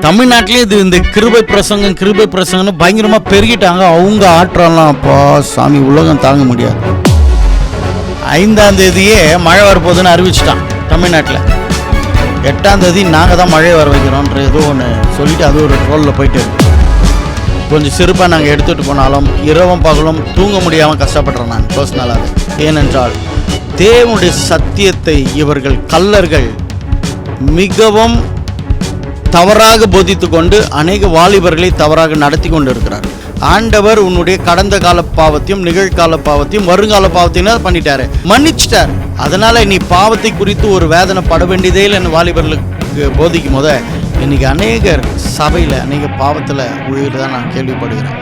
தமிழ்நாட்டிலே இது இந்த கிருபை பிரசங்கம்னு பயங்கரமாக பெருகிட்டாங்க. அவங்க ஆற்றலாம் அப்பா சாமி உலகம் தாங்க முடியாது. 5ஆம் தேதியே மழை வரப்போகுதுன்னு அறிவிச்சிட்டான் தமிழ்நாட்டில். 8ஆம் தேதி நாங்கள் தான் மழை வர வைக்கிறோன்ற ஏதோ ஒன்று சொல்லிவிட்டு அது ஒரு ட்ரோலில் போயிட்டு கொஞ்சம் சிறப்பாக நாங்கள் எடுத்துகிட்டு போனாலும் இரவும் பகலும் தூங்க முடியாமல் கஷ்டப்படுறேன் நான் பர்சனலாக. ஏனென்றால் தேவனுடைய சத்தியத்தை இவர்கள் கள்ளர்கள் மிகவும் தவறாக போதித்து கொண்டு அநேக வாலிபர்களை தவறாக நடத்தி கொண்டு இருக்கிறார். ஆண்டவர் உன்னுடைய கடந்த கால பாவத்தையும் நிகழ்கால பாவத்தையும் வருங்கால பாவத்தையும் பண்ணிட்டாரு, மன்னிச்சிட்டார். அதனால நீ பாவத்தை குறித்து ஒரு வேதனை பட வேண்டியதே இல்லை வாலிபர்களுக்கு போதிக்கும் போத இன்னைக்கு அநேகர் சபையில் அநேக பாவத்தில் உயிர்தான் நான் கேள்விப்படுகிறேன்.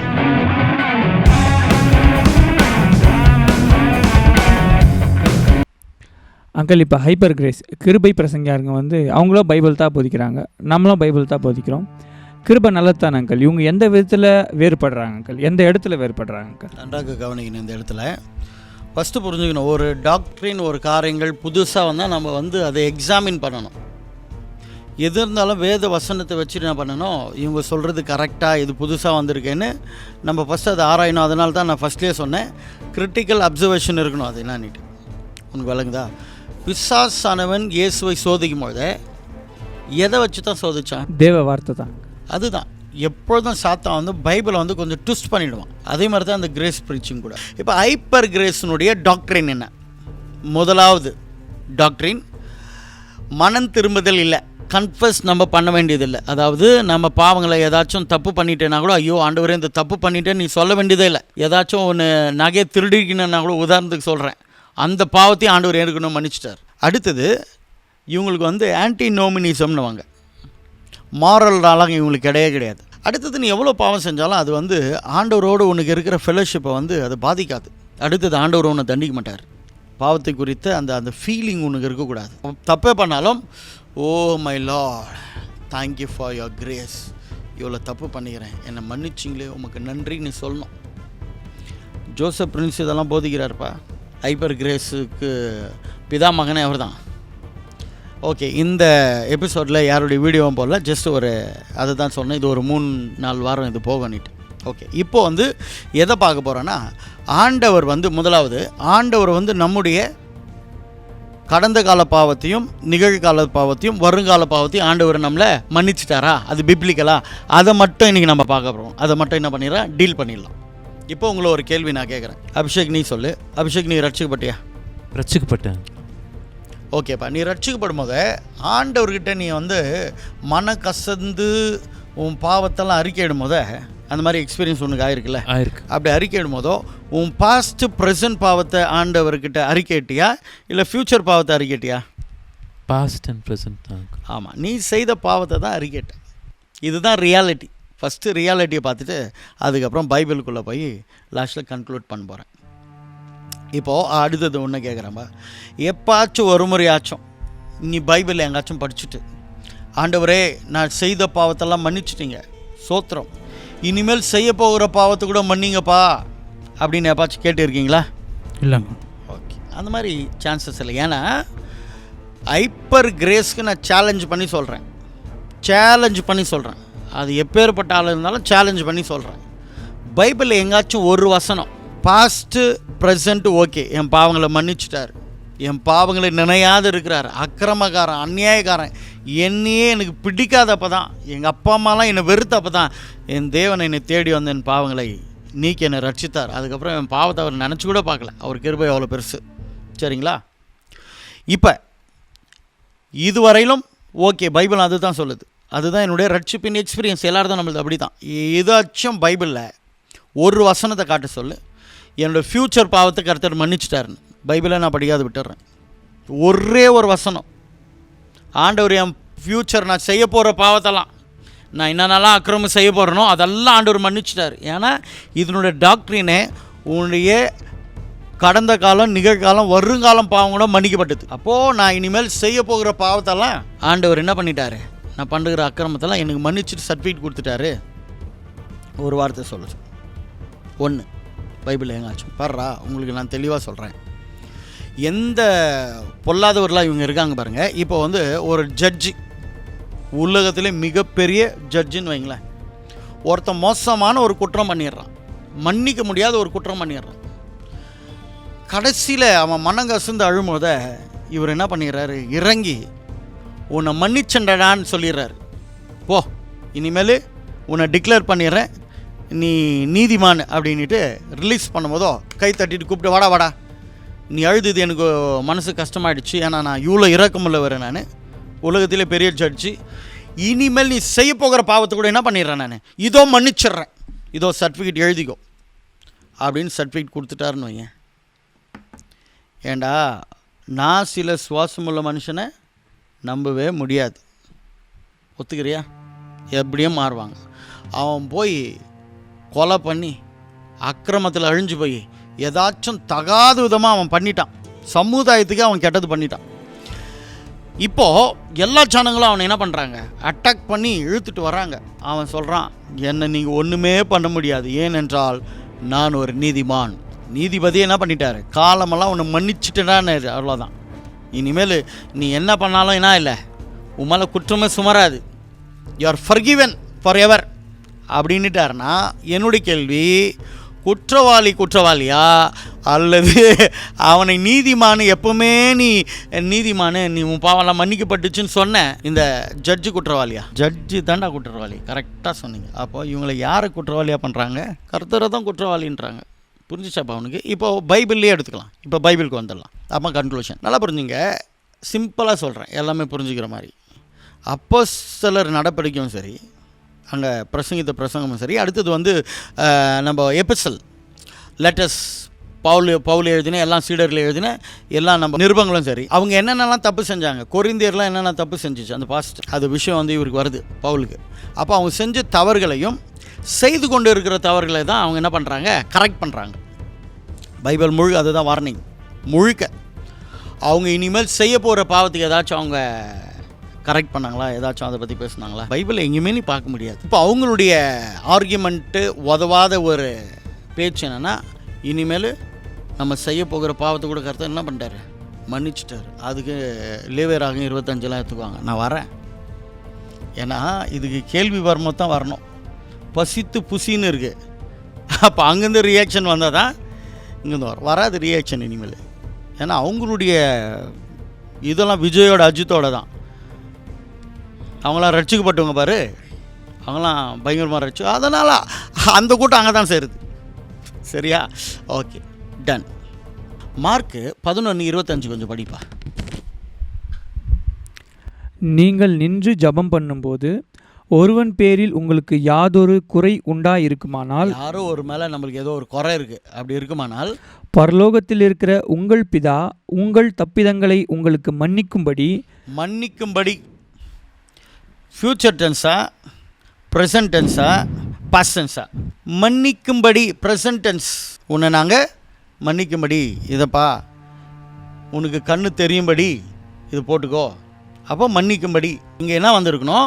அங்கிள், இப்போ ஹைப்பர் கிரேஸ் கிருபை பிரசங்கியாருங்க அவங்களும் பைபிள் தான் போதிக்கிறாங்க, நம்மளும் பைபிள் தான் போதிக்கிறோம். கிருபை நல்லதுதான் அங்கிள். இவங்க எந்த விதத்தில் வேறுபடுறாங்க அங்கிள்? எந்த இடத்துல வேறுபடுறாங்க அங்கிள்? நன்றாக கவனிக்கணும். இந்த இடத்துல ஃபஸ்ட்டு புரிஞ்சுக்கணும், ஒரு டாக்டரின் ஒரு காரியங்கள் புதுசாக வந்தால் நம்ம அதை எக்ஸாமின் பண்ணணும். எது இருந்தாலும் வேத வசனத்தை வச்சுட்டு என்ன பண்ணணும், இவங்க சொல்கிறது கரெக்டாக இது புதுசாக வந்திருக்கேன்னு நம்ம ஃபஸ்ட்டு அதை ஆராயணும். அதனால தான் நான் ஃபஸ்ட்லேயே சொன்னேன், கிரிட்டிக்கல் அப்சர்வேஷன் இருக்கணும். அது என்னன்னுட்டு உனக்கு விளங்குதா? பிசாசானவன் இயேசுவை சோதிக்கும் போது எதை வச்சு தான் சோதிச்சான்? தேவ வார்த்தை தான். அதுதான் எப்பொழுதும் சாத்தான் பைபிளை கொஞ்சம் ட்விஸ்ட் பண்ணிவிடுவான். அதே மாதிரி தான் அந்த கிரேஸ் ப்ரீச்சிங் கூட. இப்போ ஹைப்பர் கிரேஸினுடைய டாக்டரின் என்ன? முதலாவது டாக்டரின் மனம் திரும்புதல் இல்லை, கன்ஃபஸ் நம்ம பண்ண வேண்டியதில்லை. அதாவது நம்ம பாவங்களை ஏதாச்சும் தப்பு பண்ணிட்டேன்னா கூட, ஐயோ ஆண்டவரே இந்த தப்பு பண்ணிட்டேன்னு நீ சொல்ல வேண்டியதே இல்லை. ஏதாச்சும் ஒன்று நகையை திருடிக்கணுன்னா கூட, உதாரணத்துக்கு சொல்கிறேன், அந்த பாவத்தையும் ஆண்டவர் ஏற்கனவே மன்னிச்சிட்டார். அடுத்தது இவங்களுக்கு ஆன்டி நோமினிசம்னு வாங்க, மாரல் நாளாக இவங்களுக்கு கிடையாது. அடுத்தது நீ எவ்வளோ பாவம் செஞ்சாலும் அது ஆண்டவரோடு உனக்கு இருக்கிற ஃபெலோஷிப்பை அது பாதிக்காது. அடுத்தது ஆண்டவர் உன்னை தண்டிக்க மாட்டார். பாவத்தை குறித்த அந்த ஃபீலிங் உனக்கு இருக்கக்கூடாது. தப்பே பண்ணாலும், oh my Lord thank you for your grace, இவ்வளோ தப்பு பண்ணிக்கிறேன், என்னை மன்னிச்சிங்களே உமக்கு நன்றின்னு சொல்லணும். ஜோசப் பிரின்ஸ் இதெல்லாம் போதிக்கிறார்ப்பா. ஹைப்பர் கிரேஸுக்கு பிதா மகனே அவர் தான். ஓகே, இந்த எபிசோடில் யாருடைய வீடியோவும் போடல, ஜஸ்ட் அதை தான் சொன்னேன். இது ஒரு 3-4 வாரம் இது போகணிட்டு. ஓகே, இப்போது எதை பார்க்க போகிறோன்னா, ஆண்டவர் முதலாவது ஆண்டவர் நம்முடைய கடந்த கால பாவத்தையும் நிகழ்கால பாவத்தையும் வருங்கால பாவத்தையும் ஆண்டவர் நம்மளை மன்னிச்சிட்டாரா? அது பிப்ளிக்கலா? அதை மட்டும் இன்றைக்கி நம்ம பார்க்க போகிறோம். அதை மட்டும் என்ன பண்ணிடலாம், டீல் பண்ணிடலாம். இப்போ உங்களை ஒரு கேள்வி நான் கேட்குறேன். அபிஷேக் நீ சொல்லு. அபிஷேக், நீ ரட்சிக்கப்பட்டியா? ரட்சிக்கப்பட்டேன். ஓகேப்பா, நீ ரட்சிக்கப்படும் போது ஆண்டவர்கிட்ட நீ மன கசந்து உன் பாவத்தெல்லாம் அறிக்கையிடும் போத அந்த மாதிரி எக்ஸ்பீரியன்ஸ் உனக்கு ஆயிருக்குல்ல? ஆயிருக்கு. அப்படி அறிக்கையிடும் போதோ உன் பாஸ்ட் ப்ரெசன்ட் பாவத்தை ஆண்டவர்கிட்ட அறிக்கைட்டியா இல்லை ஃப்யூச்சர் பாவத்தை அறிக்கைட்டியா? பாஸ்ட் அண்ட் ப்ரெசன்ட் தான். ஆமாம், நீ செய்த பாவத்தை தான் அறிக்கைட்ட. இதுதான் ரியாலிட்டி. ஃபஸ்ட்டு ரியாலிட்டியை பார்த்துட்டு அதுக்கப்புறம் பைபிளுக்குள்ளே போய் லாஸ்ட்டில் கன்க்ளூட் பண்ண போகிறேன். இப்போது அடுத்தது ஒன்று கேட்குறேன்பா, எப்பாச்சும் ஒரு முறையாச்சும் நீ பைபிள் எங்காச்சும் படிச்சுட்டு, ஆண்டவரே நான் செய்த பாவத்தெல்லாம் மன்னிச்சிட்டிங்க, சோத்திரம், இனிமேல் செய்ய போகிற பாவத்தை கூட மன்னிங்கப்பா அப்படின்னு எப்பாச்சும் கேட்டுருக்கீங்களா? இல்லைங்க. ஓகே, அந்த மாதிரி சான்சஸ் இல்லை. ஏன்னா ஹைப்பர் கிரேஸ்க்கு நான் சேலஞ்ச் பண்ணி சொல்கிறேன். அது எப்பேற்பட்ட ஆள் இருந்தாலும் சேலஞ்ச் பண்ணி சொல்கிறேன். பைபிளில் எங்காச்சும் ஒரு வசனம், பாஸ்ட்டு ப்ரெசண்ட்டு ஓகே, என் பாவங்களை மன்னிச்சிட்டார், என் பாவங்களை நினையாது இருக்கிறார், அக்கிரமக்காரன் அநியாயக்காரன் என்னையே எனக்கு பிடிக்காதப்போ தான், எங்கள் அப்பா அம்மாலாம் என்னை வெறுத்தப்போ தான் என் தேவனை என்னை தேடி வந்து என் பாவங்களை நீக்கி என்னை ரட்சித்தார். அதுக்கப்புறம் என் பாவத்தை அவர் நினச்சி கூட பார்க்கல. அவர் கிருபை அவ்வளோ பெருசு. சரிங்களா? இப்போ இதுவரையிலும் ஓகே, பைபிள் அது தான் சொல்லுது. அதுதான் என்னுடைய ரட்சிப்பின் எக்ஸ்பீரியன்ஸ். எல்லோரும் தான் நம்மளுக்கு அப்படி தான். ஏதாச்சும் பைபிளில் ஒரு வசனத்தை காட்ட சொல்லு, என்னோடய ஃப்யூச்சர் பாவத்தை கர்த்தர் மன்னிச்சிட்டாருன்னு. பைபிளை நான் படிக்காது விட்டுறேன். ஒரே ஒரு வசனம், ஆண்டவர் என் ஃப்யூச்சர் நான் செய்ய போகிற பாவத்தெல்லாம், நான் என்னென்னலாம் அக்கிரமம் செய்ய போகிறேனோ அதெல்லாம் ஆண்டவர் மன்னிச்சிட்டார். ஏன்னா இதனுடைய டாக்டரினே உன்னுடைய கடந்த காலம் நிகழ்காலம் வருங்காலம் பாவம் கூட மன்னிக்கப்பட்டது. அப்போது நான் இனிமேல் செய்ய போகிற பாவத்தெல்லாம் ஆண்டவர் என்ன பண்ணிட்டாரு, நான் பண்ணுகிற அக்கிரமத்தெல்லாம் எனக்கு மன்னிச்சுட்டு சர்டிஃபிகேட் கொடுத்துட்டாரு. ஒரு வார்த்தை சொல்ல ஒன்று பைபிள் எங்காச்சும் பாடுறா, உங்களுக்கு நான் தெளிவாக சொல்கிறேன். எந்த பொல்லாதவர்களாக இவங்க இருக்காங்க பாருங்கள். இப்போ ஒரு ஜட்ஜி உலகத்திலே மிகப்பெரிய ஜட்ஜுன்னு வைங்களேன். ஒருத்தன் மோசமான ஒரு குற்றம் பண்ணிடுறான், மன்னிக்க முடியாத ஒரு குற்றம் பண்ணிடுறான். கடைசியில் அவன் மனங்கசந்து அழும்போத இவர் என்ன பண்ணிடுறாரு, இறங்கி உன்னை மன்னிச்சண்டடான்னு சொல்லிடுறாரு. போ, இனிமேல் உன்னை டிக்ளேர் பண்ணிடுறேன், நீ நீதிமான் அப்படின்ட்டு ரிலீஸ் பண்ணும்போதோ கை தட்டிட்டு கூப்பிட்டு வாடா வாடா, நீ அழுது எனக்கு மனசு கஷ்டமாயிடுச்சு, ஏன்னா நான் இவ்வளோ இறக்கமில்ல வரேன், நான் உலகத்திலே பெரிய ஜட்ஜி, இனிமேல் நீ செய்ய போகிற பாவத்தை கூட என்ன பண்ணிடுறேன், நான் இதோ மன்னிச்சிட்றேன், இதோ சர்டிஃபிகேட் எழுதிக்கோ அப்படின்னு சர்டிஃபிகேட் கொடுத்துட்டாருன்னு வையன். ஏண்டா நான் சில சுவாசமுள்ள மனுஷனை நம்பவே முடியாது, ஒத்துக்கிறியா? எப்படியும் மாறுவாங்க. அவன் போய் கொலை பண்ணி அக்கிரமத்தில் அழிஞ்சு போய் ஏதாச்சும் தகாத விதமாக அவன் பண்ணிட்டான், சமுதாயத்துக்கு அவன் கெட்டது பண்ணிட்டான். இப்போது எல்லா ஜனங்களும் அவனை என்ன பண்ணுறாங்க, அட்டாக் பண்ணி இழுத்துட்டு வராங்க. அவன் சொல்கிறான், என்னை நீங்கள் ஒன்றுமே பண்ண முடியாது, ஏனென்றால் நான் ஒரு நீதிமான். நீதிபதி என்ன பண்ணிட்டாரு, காலமெல்லாம் உன்னை மன்னிச்சுட்டுடான்னு, அவ்வளோதான். இனிமேல் நீ என்ன பண்ணாலும் என்ன இல்லை, உன் மேலே குற்றமே சுமராது, you are forgiven for ever அப்படின்னுட்டாருன்னா, என்னுடைய கேள்வி, குற்றவாளியா அல்லது அவனை நீதிமானு எப்பவுமே நீ நீதிமானு, நீ உன் பாவெல்லாம் மன்னிக்கப்பட்டுச்சுன்னு சொன்ன இந்த ஜட்ஜு குற்றவாளியா? ஜட்ஜு தாண்டா குற்றவாளி, கரெக்டாக சொன்னீங்க. அப்போ இவங்களை யாரை குற்றவாளியாக பண்ணுறாங்க, கர்த்தரை தான் குற்றவாளின்றாங்க. புரிஞ்சிச்சாப்பா அவனுக்கு? இப்போ பைபிள்லேயே எடுத்துக்கலாம். இப்போ பைபிளுக்கு வந்துடலாம். அப்போ கன்க்ளூஷன் நல்லா புரிஞ்சுங்க, சிம்பிளாக சொல்கிறேன், எல்லாமே புரிஞ்சுக்கிற மாதிரி. அப்போஸ்தலர் நடவடிக்கையும் சரி, அங்கே பிரசங்கித்த பிரசங்கமும் சரி, அடுத்தது வந்து நம்ம எபிசல் லெட்டர்ஸ் பவுல் எழுதின எல்லாம் சீடரில் எழுதின எல்லாம் நம்ம நிருபங்களும் சரி, அவங்க என்னென்னலாம் தப்பு செஞ்சாங்க, கொரிந்தியர்லாம் என்னென்ன தப்பு செஞ்சிச்சு அந்த பாஸ்ட், அது விஷயம் வந்து இவருக்கு வருது பவுலுக்கு. அப்போ அவங்க செஞ்ச தவறுகளையும் செய்து கொண்டு இருக்கிற தவறுகளை தான் அவங்க என்ன பண்ணுறாங்க, கரெக்ட் பண்ணுறாங்க. பைபிள் முழுக்க அதுதான் வார்னிங். முழுக்க அவங்க இனிமேல் செய்ய போகிற பாவத்துக்கு ஏதாச்சும் அவங்க கரெக்ட் பண்ணாங்களா, ஏதாச்சும் அதை பற்றி பேசுனாங்களா? பைபிள் எங்கேயுமே நீ பார்க்க முடியாது. இப்போ அவங்களுடைய ஆர்கியூமெண்ட்டு உதவாத ஒரு பேச்சு என்னென்னா, இனிமேல் நம்ம செய்ய போகிற பாவத்தை கூட கருத்தை என்ன பண்ணிட்டாரு, மன்னிச்சிட்டாரு. அதுக்கு லேவியராகும் 25 எடுத்துக்குவாங்க. நான் வரேன், ஏன்னா இதுக்கு கேள்வி வரும்போது தான் வரணும். பசித்து புசின்னு இருக்குது, அப்போ அங்கேருந்து ரியாக்ஷன் வந்தால் தான் இங்கேருந்து வராது ரியாக்ஷன் இனிமேல். ஏன்னா அவங்களுடைய இதெல்லாம் விஜயோட அஜித்தோட தான். அவங்களாம் ரட்சிக்கப்பட்டவங்க பாரு, அவங்களாம் பயங்கரமாக ரட்சி, அதனால் அந்த கூட்டம் அங்கே தான் சேருது. சரியா? Okay, ton. மார்க்கு 11:25 கொஞ்சம் படிப்பா. நீங்கள் நின்று ஜெபம் பண்ணும்போது ஒருவன் பேரில் உங்களுக்கு யாதொரு குறை உண்டாயிருக்குமானால், யாரோ ஒரு மேலே நம்மளுக்கு ஏதோ ஒரு குறை இருக்குது அப்படி இருக்குமானால், பரலோகத்தில் இருக்கிற உங்கள் பிதா உங்கள் தப்பிதங்களை உங்களுக்கு மன்னிக்கும்படி ஃப்யூச்சர் டென்ஸா, ப்ரெசன்ட் டென்ஸா, பாஸ்ட் டென்ஸா? மன்னிக்கும்படி, ப்ரெசன்ட் டென்ஸ். உன்னை நாங்கள் மன்னிக்கும்படி, இதைப்பா உனக்கு கண்ணு தெரியும்படி இது போட்டுக்கோ. அப்போ மன்னிக்கும்படி இங்கே என்ன வந்திருக்கணும்,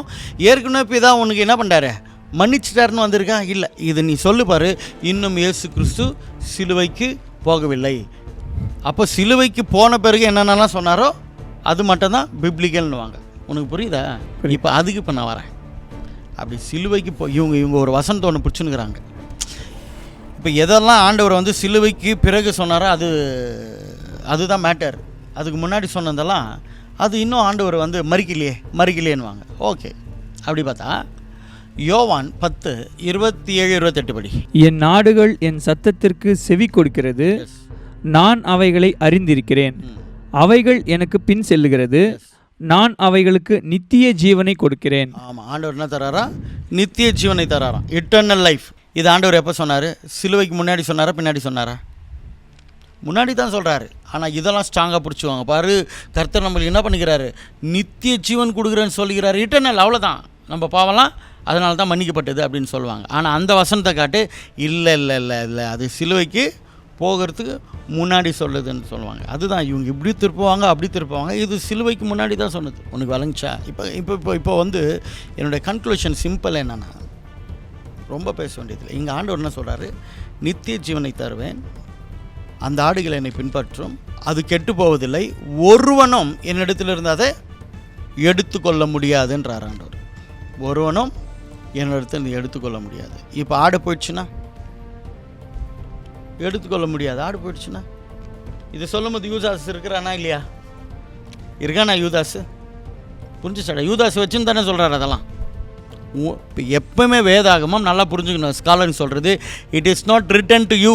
ஏற்கனவே பிதா உனக்கு என்ன பண்ணுறாரு, மன்னிச்சிட்டாருன்னு வந்திருக்கா? இல்லை, இது நீ சொல்லு பாரு, இன்னும் இயேசு கிறிஸ்து சிலுவைக்கு போகவில்லை. அப்போ சிலுவைக்கு போன பிறகு என்னென்னலாம் சொன்னாரோ அது மட்டும்தான் பிப்ளிக்கல்னு வாங்க. உனக்கு புரியுதா? இப்போ அதுக்கு இப்போ நான் வரேன். அப்படி சிலுவைக்கு இவங்க ஒரு வசனத்தை ஒன்று பிடிச்சுன்னுக்குறாங்க. இப்போ எதெல்லாம் ஆண்டவர் வந்து சிலுவைக்கு பிறகு சொன்னாரோ அதுதான் மேட்டர். அதுக்கு முன்னாடி சொன்னதெல்லாம் அது இன்னும் ஆண்டவர் வந்து மறிக்கலையேன்னுவாங்க. ஓகே, அப்படி பார்த்தா யோவான் 10:27-28 படி. என் நாடுகள் என் சத்தத்திற்கு செவி கொடுக்கிறது, நான் அவைகளை அறிந்திருக்கிறேன், அவைகள் எனக்கு பின் செல்லுகிறது, நான் அவைகளுக்கு நித்திய ஜீவனை கொடுக்கிறேன். ஆமாம், ஆண்டவர் என்ன தராரா? நித்திய ஜீவனை தராராம், இட்டர்னல் லைஃப். இது ஆண்டவர் எப்போ சொன்னார்? சிலுவைக்கு முன்னாடி சொன்னாரா, பின்னாடி சொன்னாரா? முன்னாடி தான் சொல்கிறாரு. ஆனால் இதெல்லாம் ஸ்ட்ராங்காக பிடிச்சிவாங்க பாரு. கர்த்தர் நம்மளுக்கு என்ன பண்ணிக்கிறாரு, நித்திய ஜீவன் கொடுக்குறேன்னு சொல்லிக்கிறாரு. இட்டர்னல், அவ்வளோதான். நம்ம பாவம்லாம் அதனால தான் மன்னிக்கப்பட்டது அப்படின்னு சொல்லுவாங்க. ஆனால் அந்த வசனத்தை காட்டு, இல்லை அது சிலுவைக்கு போகிறதுக்கு முன்னாடி சொல்லுதுன்னு சொல்லுவாங்க. அதுதான் இவங்க இப்படி திருப்புவாங்க அப்படி திருப்புவாங்க. இது சிலுவைக்கு முன்னாடி தான் சொன்னது. உனக்கு விளங்குச்சா? இப்போ வந்து என்னுடைய கன்க்ளூஷன் சிம்பிள் என்னென்னா, ரொம்ப பேச வேண்டியதில்லை. இங்கே ஆண்டவர் என்ன சொல்கிறாரு, நித்திய ஜீவனை தருவேன், அந்த ஆடுகள் என்னை பின்பற்றும், அது கெட்டு போவதில்லை, ஒருவனும் என்னிடத்தில் இருந்து அதை எடுத்துக்கொள்ள முடியாதுன்றார் ஆண்டவர். ஒருவனும் என்னிடத்தில் எடுத்துக்கொள்ள முடியாது. இப்போ ஆடு போயிடுச்சுன்னா எடுத்துக்கொள்ள முடியாது. ஆடு போயிடுச்சுன்னா இதை சொல்லும்போது யூதாஸ் இருக்கிறானா இல்லையா? இருக்கானா யூதாஸ்? புரிஞ்சுச்சாடா? யூதாஸ் வச்சுன்னு தானே சொல்கிறார். அதெல்லாம் இப்போ எப்பவுமே வேதாகமம் நல்லா புரிஞ்சுக்கணும். ஸ்காலர்னு சொல்கிறது, it is not return to you,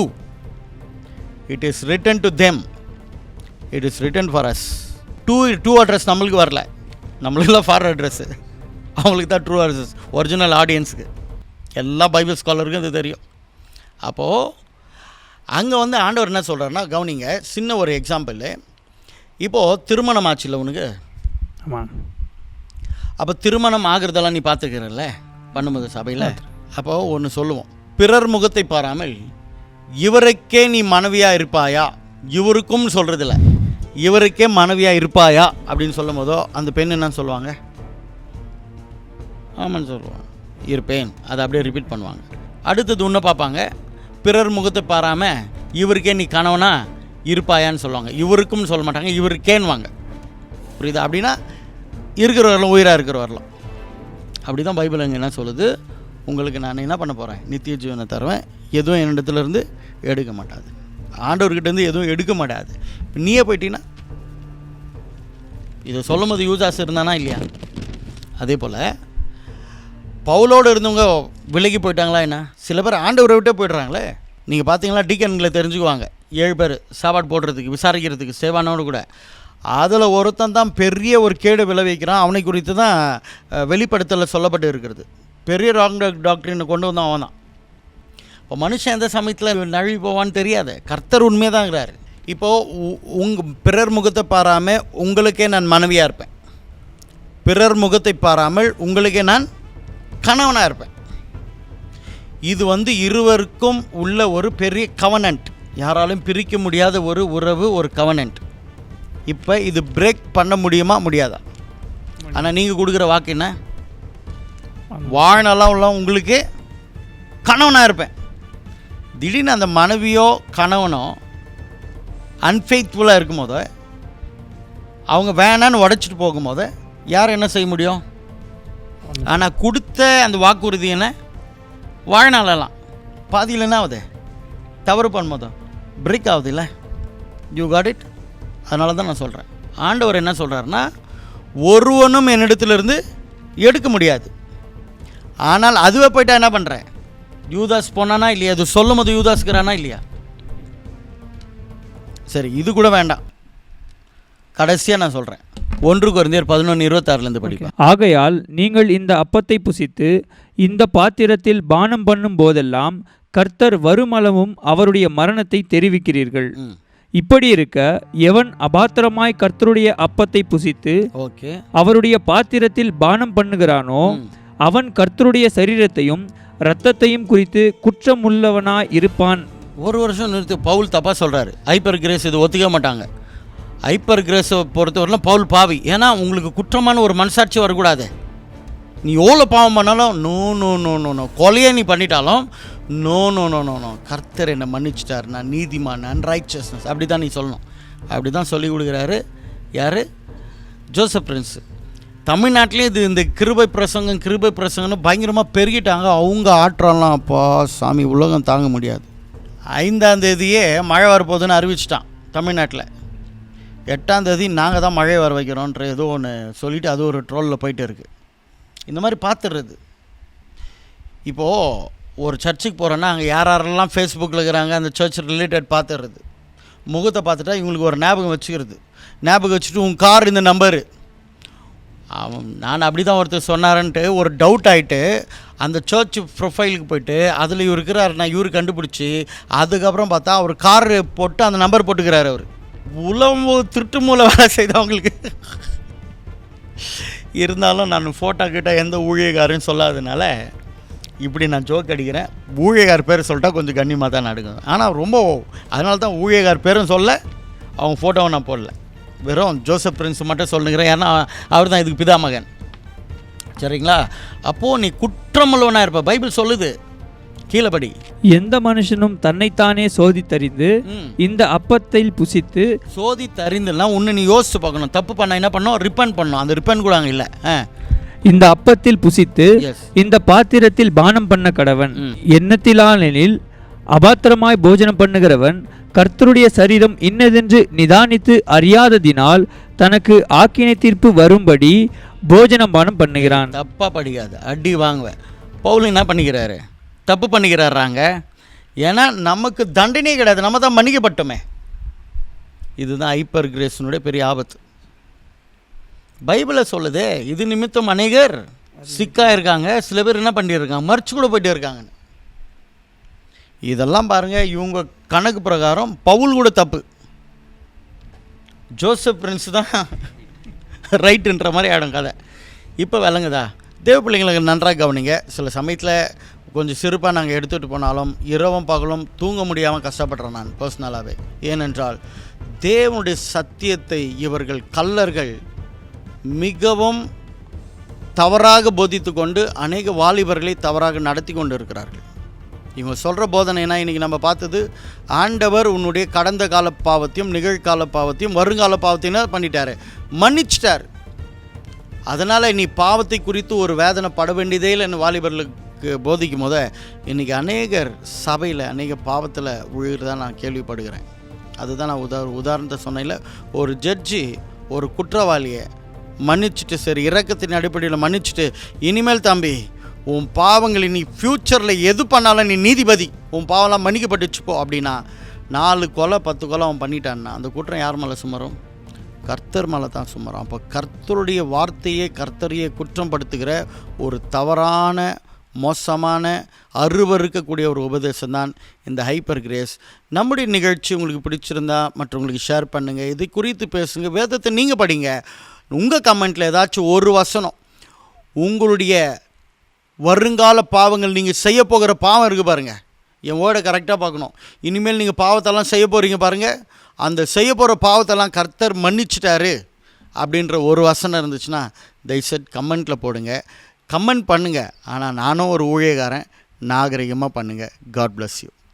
it is written to them, it is written for us. To address நம்மளுக்கு வரல, நம்மளுக்குலாம் ஃபார் அட்ரஸ்ஸு, அவங்களுக்கு தான் ட்ரூ அட்ரஸ், ஒரிஜினல் ஆடியன்ஸுக்கு. எல்லா பைபிள் ஸ்காலருக்கும் இது தெரியும். அப்போது அங்கே வந்து ஆண்டவர் என்ன சொல்கிறாருன்னா, கவனிங்க, சின்ன ஒரு எக்ஸாம்பிள். இப்போது திருமணம் ஆச்சுல்ல உனக்கு? ஆமாம். அப்போ திருமணம் ஆகிறதெல்லாம் நீ பார்த்துக்கிறல்ல பண்ணும்போது சபையில். அப்போது ஒன்று சொல்லுவோம், பிறர் முகத்தை பாராமல் இவருக்கே நீ மனைவியாக இருப்பாயா, இவருக்கும் சொல்கிறதில்ல, இவருக்கே மனைவியாக இருப்பாயா அப்படின்னு சொல்லும் போதோ அந்த பெண் என்னன்னு சொல்லுவாங்க? ஆமான்னு சொல்லுவாங்க, இருப்பேன். அதை அப்படியே ரிப்பீட் பண்ணுவாங்க. அடுத்தது ஒன்று பார்ப்பாங்க, பிறர் முகத்தை பாராமல் இவருக்கே நீ கணவனா இருப்பாயான்னு சொல்லுவாங்க. இவருக்கும் சொல்ல மாட்டாங்க, இவருக்கேன்னுவாங்க. புரியுதா? அப்படின்னா இருக்கிற வரலாம், உயிராக இருக்கிற வரலாம். அப்படி தான் பைபிள் அங்கே என்ன சொல்லுது, உங்களுக்கு நான் என்ன பண்ண போகிறேன், நித்திய ஜீவனை தருவேன், எதுவும் என்னிடத்துலேருந்து எடுக்க மாட்டாது, ஆண்டவர்கிட்டேருந்து எதுவும் எடுக்க மாட்டாது. இப்போ நீயே போயிட்டீங்கன்னா, இதை சொல்லும் போது யூதாஸ் இருந்தானா இல்லையா? அதே போல் பவுலோடு இருந்தவங்க விலகி போயிட்டாங்களா என்ன? சில பேர் ஆண்டவரை விட்டே போய்ட்றாங்களே. நீங்கள் பார்த்தீங்களா, டீக்கன்களை தெரிஞ்சுக்குவாங்க, 7 பேர் சாப்பாடு போடுறதுக்கு விசாரிக்கிறதுக்கு சேவானோடு கூட. அதில் ஒருத்தன் தான் பெரிய ஒரு கேடு விளைவிக்கிறான். அவனை குறித்து தான் வெளிப்படுத்தலில் சொல்லப்பட்டு இருக்கிறது. பெரிய ராங் டாக்டரினை கொண்டு வந்தான் அவன் தான். இப்போ மனுஷன் எந்த சமயத்தில் நழுவி போவான்னு தெரியாது. கர்த்தர் உண்மையாக தாங்கிறாரு. இப்போது உங்கள் பிறர் முகத்தை பாராமல் உங்களுக்கே நான் மனைவியாக இருப்பேன், பிறர் முகத்தை பாராமல் உங்களுக்கே நான் கணவனாக இருப்பேன். இது வந்து இருவருக்கும் உள்ள ஒரு பெரிய கவனன்ட், யாராலும் பிரிக்க முடியாத ஒரு உறவு, ஒரு கவனன்ட். இப்போ இது பிரேக் பண்ண முடியுமா முடியாதா? ஆனால் நீங்கள் கொடுக்குற வாக்கு என்ன? வாழ்நாளாக உள்ள உங்களுக்கு கணவனாக இருப்பேன். திடீர்னு அந்த மனைவியோ கணவனோ அன்ஃபெய்த்ஃபுல்லாக இருக்கும் போது, அவங்க வேணான்னு உடைச்சிட்டு போகும்போது யார் என்ன செய்ய முடியும்? ஆனால் கொடுத்த அந்த வாக்குறுதி என்ன? வாழ்நாளெல்லாம் பாதியில் என்ன ஆகுது? தவறு பண்ணும்போது பிரேக் ஆகுது இல்லை? You got it? அதனால தான் நான் சொல்கிறேன், ஆண்டவர் என்ன சொல்கிறாருன்னா, ஒருவனும் என்னிடத்துலேருந்து எடுக்க முடியாது. ஆனால் அதுவே போய்ட்டா என்ன பண்ணுறேன்? யூதாஸ் போனானா இல்லையா? அது சொல்லும் போது யூதாஸ்கிறானா இல்லையா? சரி, இது கூட வேண்டாம், கடைசியாக நான் சொல்கிறேன், 1 கொரிந்தியர் 11:26 படிப்பேன். ஆகையால் நீங்கள் இந்த அப்பத்தை புசித்து இந்த பாத்திரத்தில் பானம் பண்ணும் போதெல்லாம் கர்த்தர் வருமளவும் அவருடைய மரணத்தை தெரிவிக்கிறீர்கள். இப்படி இருக்க, எவன் அபாத்திரமாய் கர்த்தருடைய அப்பத்தை புசித்து அவருடைய பாத்திரத்தில் பானம் பண்ணுகிறானோ அவன் கர்த்தருடைய சரீரத்தையும் இரத்தத்தையும் குறித்து குற்றமுள்ளவனாய் இருப்பான். ஒரு வருஷம் நிறுத்து. பவுல் தப்பாக சொல்கிறாரு. ஹைப்பர் கிரேஸ் இது ஒத்துக்க மாட்டாங்க. ஹைப்பர் கிரேஸை பொறுத்தவரையிலும் பவுல் பாவி. ஏன்னா உங்களுக்கு குற்றமான ஒரு மனசாட்சி வரக்கூடாது. நீ எவ்வளோ பாவம் பண்ணாலும் no no no no no, கொலையே நீ பண்ணிட்டாலும் no no no no no, கர்த்தர் என்னை மன்னிச்சிட்டார், நான் நீதிமான், அன்ரைச்சஸ்னஸ், அப்படி தான் நீ சொல்லணும். அப்படி தான் சொல்லி கொடுக்குறாரு யார்? Joseph Prince. தமிழ்நாட்டிலேயே இது இந்த கிருபை பிரசங்கம்னு பயங்கரமாக பெருகிட்டாங்க. அவங்க ஆற்றலாம், அப்பா சாமி, உலகம் தாங்க முடியாது. 5ஆம் தேதியே மழை வரப்போகுதுன்னு அறிவிச்சிட்டான் தமிழ்நாட்டில். 8ஆம் தேதி நாங்கள் தான் மழை வர வைக்கிறோன்ற ஏதோ ஒன்று சொல்லிவிட்டு அது ஒரு ட்ரோலில் போயிட்டு இருக்குது. இந்த மாதிரி பார்த்துடுறது. இப்போது ஒரு சர்ச்சுக்கு போகிறோன்னா அங்கே யாரெல்லாம் ஃபேஸ்புக்கில் இருக்கிறாங்க அந்த சர்ச் ரிலேட்டட் பார்த்துடுறது. முகத்தை பார்த்துட்டா இவங்களுக்கு ஒரு ஞாபகம் வச்சுக்கிறது. ஞாபகம் வச்சுட்டு உங்கள் கார் இந்த நம்பரு, நான் அப்படி தான் ஒருத்தர் சொன்னாரன்ட்டு ஒரு டவுட் ஆகிட்டு அந்த சர்ச் ப்ரொஃபைலுக்கு போய்ட்டு அதில் இவர் இருக்கிறார், நான் இவர் கண்டுபிடிச்சி அதுக்கப்புறம் பார்த்தா அவர் கார் போட்டு அந்த நம்பர் போட்டுக்கிறார். அவர் உலகம் திருட்டு மூலம் வேலை செய்தவங்களுக்கு. இருந்தாலும் நான் ஃபோட்டோ கிட்ட எந்த ஊழியக்காரன்னு சொல்லாததுனால இப்படி நான் ஜோக் அடிக்கிறேன். ஊழியக்கார் பேர் சொல்லிட்டா கொஞ்சம் கண்ணியமாக தான் நடக்கும். ஆனால் ரொம்ப அதனால தான் ஊழியக்கார் பேரும் சொல்ல, அவங்க ஃபோட்டோவை நான் போடல, வெறும் ஜோசப் பிரின்ஸ் மட்டும் சொல்லுங்கிறேன். ஏன்னா அவர் தான் இதுக்கு பிதாமகன். சரிங்களா? அப்போது நீ குற்றமுள்ளவனாக இருப்ப. பைபிள் சொல்லுது, கீழே படி. எந்த மனுஷனும் தன்னைத்தானே சோதித்தறிந்து இந்த அப்பத்தில் புசித்து. சோதித்தறிந்துனா ஒன்று நீ யோசிச்சு பார்க்கணும். தப்பு பண்ண என்ன பண்ணோம்? ரிப்பன் பண்ணோம். அந்த ரிப்பன் கூட அங்கே இல்லை. இந்த அப்பத்தில் புசித்து இந்த பாத்திரத்தில் பானம் பண்ண கடவன். எண்ணத்திலானெனில் அபாத்திரமாய் போஜனம் பண்ணுகிறவன் கர்த்தருடைய சரீரம் இன்னதென்று நிதானித்து அறியாததினால் தனக்கு ஆக்கினை தீர்ப்பு வரும்படி போஜனம் பானம் பண்ணுகிறான். தப்பா படிக்காது, அடி வாங்குவேன். பவுல் என்ன பண்ணிக்கிறாரு? தப்பு பண்ணிக்கிறாராங்க. ஏன்னா நமக்கு தண்டனையே கிடையாது, நம்ம தான் மன்னிக்கப்பட்டோமே. இதுதான் ஹைப்பர் கிரேஸினுடைய பெரிய ஆபத்து. பைபிளை சொல்லுதே, இது நிமித்தம் அநேகர் சிக்காக இருக்காங்க. சில பேர் என்ன பண்ணியிருக்காங்க? மறிச்சு கூட போயிட்டு இருக்காங்க. இதெல்லாம் பாருங்கள், இவங்க கணக்கு பிரகாரம் பவுல் கூட தப்பு, ஜோசப் பிரின்ஸ் தான் ரைட்டுன்ற மாதிரி ஆகிடும் கதை. இப்போ விளங்குதா? தேவ பிள்ளைங்களுக்கு நன்றாக கவனிங்க. சில சமயத்தில் கொஞ்சம் சிறப்பாக நாங்கள் எடுத்துகிட்டு போனாலும் இரவும் பகலும் தூங்க முடியாமல் கஷ்டப்படுறேன் நான் பர்சனலாகவே. ஏனென்றால் தேவனுடைய சத்தியத்தை இவர்கள் கள்ளர்கள் மிகவும் தவறாக போதித்து கொண்டு அநேக வாலிபர்களை தவறாக நடத்தி கொண்டு இருக்கிறார்கள். இவங்க சொல்கிற போதனைனா இன்றைக்கி நம்ம பார்த்தது, ஆண்டவர் உன்னுடைய கடந்த கால பாவத்தையும் நிகழ்கால பாவத்தையும் வருங்கால பாவத்தையும் பண்ணிட்டார், மன்னிச்சிட்டார். அதனால் நீ பாவத்தை குறித்து ஒரு வேதனை பட வேண்டியதே இல்லைன்னு வாலிபர்களுக்கு போதிக்கும் போது இன்றைக்கி அநேகர் சபையில் அநேக பாவத்தில் விழுகிறதான் நான் கேள்விப்படுகிறேன். அதுதான் நான் உதாரணத்தை சொன்னேன்ல, ஒரு ஜட்ஜி ஒரு குற்றவாளியை மன்னிச்சுட்டு, சரி இரக்கத்தின் அடிப்படையில் மன்னிச்சுட்டு, இனிமேல் தம்பி உன் பாவங்களை நீ ஃப்யூச்சரில் எது பண்ணாலும் நீ நீதிபதி, உன் பாவம்லாம் மன்னிக்கப்பட்டுச்சுப்போ அப்படின்னா 4 கொலை 10 கொலை அவன் பண்ணிட்டான்னா அந்த குற்றம் யார் மேலே சுமரும்? கர்த்தர் மேலே தான் சுமரும். அப்போ கர்த்தருடைய வார்த்தையை கர்த்தரையே குற்றம் படுத்துகிற ஒரு தவறான மோசமான அருவறுக்கக்கூடிய ஒரு உபதேசம் தான் இந்த ஹைப்பர் கிரேஸ். நம்முடைய நிகழ்ச்சி உங்களுக்கு பிடிச்சிருந்தா மற்றவங்களுக்கு ஷேர் பண்ணுங்கள், இதை குறித்து பேசுங்க, வேதத்தை நீங்கள் படிங்க. உங்கள் கமெண்ட்டில் ஏதாச்சும் ஒரு வசனம் உங்களுடைய வருங்கால பாவங்கள், நீங்கள் செய்ய போகிற பாவம் இருக்குது பாருங்கள், என் வேர்டை கரெக்டாக பார்க்கணும். இனிமேல் நீங்கள் பாவத்தெல்லாம் செய்ய போகிறீங்க பாருங்கள், அந்த செய்ய போகிற பாவத்தெல்லாம் கர்த்தர் மன்னிச்சிட்டாரு அப்படின்ற ஒரு வசனம் இருந்துச்சுன்னா தயவுசெய்து கமெண்ட்டில் போடுங்க, கமெண்ட் பண்ணுங்கள். ஆனால் நானும் ஒரு ஊழியக்காரன், நாகரிகமாக பண்ணுங்கள். God bless you.